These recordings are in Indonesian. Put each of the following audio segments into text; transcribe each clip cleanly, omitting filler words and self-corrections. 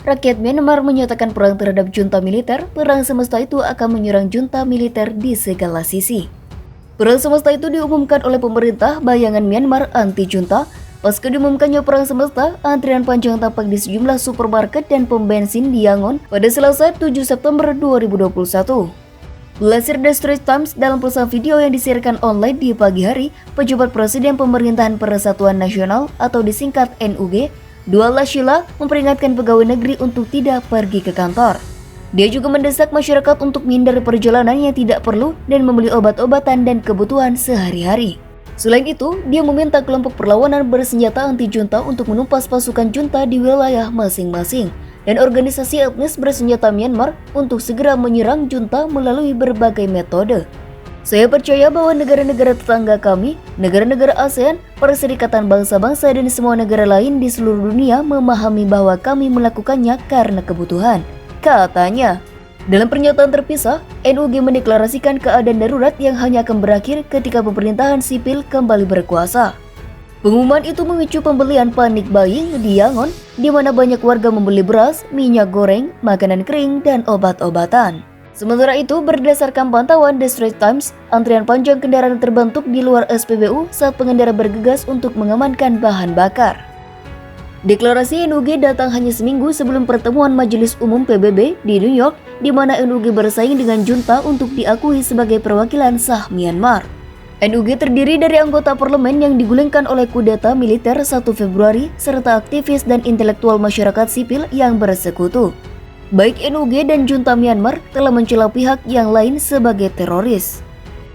rakyat Myanmar menyatakan perang terhadap junta militer. Perang semesta itu akan menyerang junta militer di segala sisi. Perang semesta itu diumumkan oleh pemerintah bayangan Myanmar anti-junta. Pasca diumumkannya perang semesta, antrian panjang tampak di sejumlah supermarket dan pom bensin di Yangon pada Selasa 7 September 2021. Dilansir The Straits Times, dalam pesan video yang disiarkan online di pagi hari, pejabat Presiden Pemerintahan Persatuan Nasional atau disingkat NUG, Dua Lashila, memperingatkan pegawai negeri untuk tidak pergi ke kantor. Dia juga mendesak masyarakat untuk menghindari perjalanan yang tidak perlu dan membeli obat-obatan dan kebutuhan sehari-hari. Selain itu, dia meminta kelompok perlawanan bersenjata anti-junta untuk menumpas pasukan junta di wilayah masing-masing dan organisasi etnis bersenjata Myanmar untuk segera menyerang junta melalui berbagai metode. Saya percaya bahwa negara-negara tetangga kami, negara-negara ASEAN, Perserikatan Bangsa-Bangsa dan semua negara lain di seluruh dunia memahami bahwa kami melakukannya karena kebutuhan, katanya. Dalam pernyataan terpisah, NUG mendeklarasikan keadaan darurat yang hanya akan berakhir ketika pemerintahan sipil kembali berkuasa. Pengumuman itu memicu pembelian panik buying di Yangon, di mana banyak warga membeli beras, minyak goreng, makanan kering, dan obat-obatan. Sementara itu, berdasarkan pantauan The Straits Times, antrian panjang kendaraan terbentuk di luar SPBU saat pengendara bergegas untuk mengamankan bahan bakar. Deklarasi NUG datang hanya seminggu sebelum pertemuan Majelis Umum PBB di New York, di mana NUG bersaing dengan junta untuk diakui sebagai perwakilan sah Myanmar. NUG terdiri dari anggota parlemen yang digulingkan oleh kudeta militer 1 Februari serta aktivis dan intelektual masyarakat sipil yang bersekutu. Baik NUG dan junta Myanmar telah mencela pihak yang lain sebagai teroris.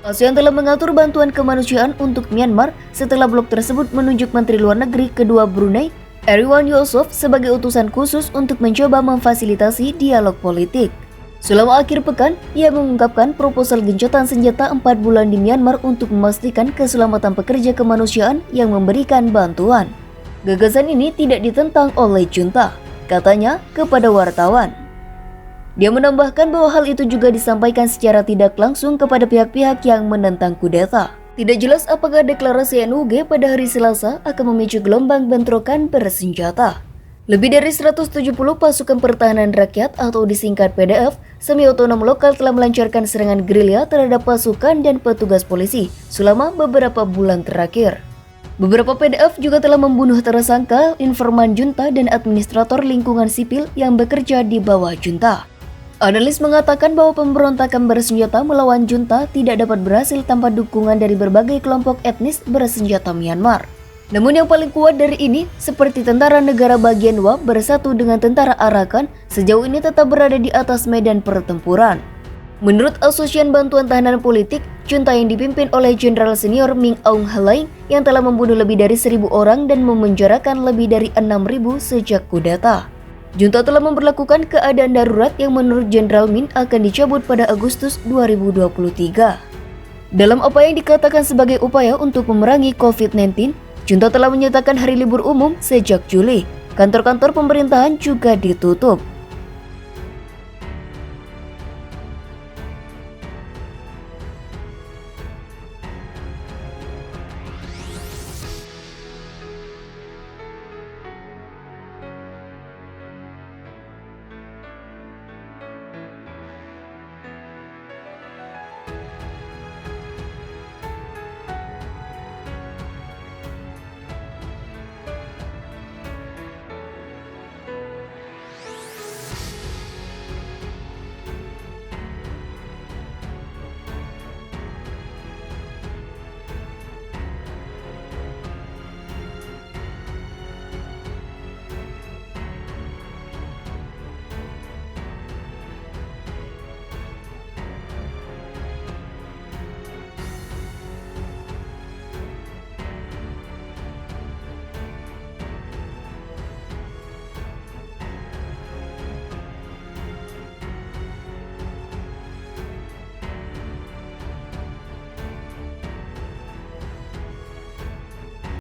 ASEAN telah mengatur bantuan kemanusiaan untuk Myanmar setelah blok tersebut menunjuk Menteri Luar Negeri kedua Brunei, Erywan Yusof, sebagai utusan khusus untuk mencoba memfasilitasi dialog politik. Selama akhir pekan, ia mengungkapkan proposal gencatan senjata 4 bulan di Myanmar untuk memastikan keselamatan pekerja kemanusiaan yang memberikan bantuan. Gagasan ini tidak ditentang oleh junta, katanya kepada wartawan. Dia menambahkan bahwa hal itu juga disampaikan secara tidak langsung kepada pihak-pihak yang menentang kudeta. Tidak jelas apakah deklarasi NUG pada hari Selasa akan memicu gelombang bentrokan bersenjata. Lebih dari 170 pasukan pertahanan rakyat atau disingkat PDF, semi-otonom lokal telah melancarkan serangan gerilya terhadap pasukan dan petugas polisi selama beberapa bulan terakhir. Beberapa PDF juga telah membunuh tersangka, informan junta dan administrator lingkungan sipil yang bekerja di bawah junta. Analis mengatakan bahwa pemberontakan bersenjata melawan junta tidak dapat berhasil tanpa dukungan dari berbagai kelompok etnis bersenjata Myanmar. Namun yang paling kuat dari ini, seperti tentara negara bagian WAP bersatu dengan tentara Arakan, sejauh ini tetap berada di atas medan pertempuran. Menurut Asosiasi Bantuan Tahanan Politik, junta yang dipimpin oleh Jenderal Senior Min Aung Hlaing yang telah membunuh lebih dari 1.000 orang dan memenjarakan lebih dari 6.000 sejak kudeta. Junta telah memperlakukan keadaan darurat yang menurut Jenderal Min akan dicabut pada Agustus 2023. Dalam apa yang dikatakan sebagai upaya untuk memerangi COVID-19, junta telah menyatakan hari libur umum sejak Juli. Kantor-kantor pemerintahan juga ditutup.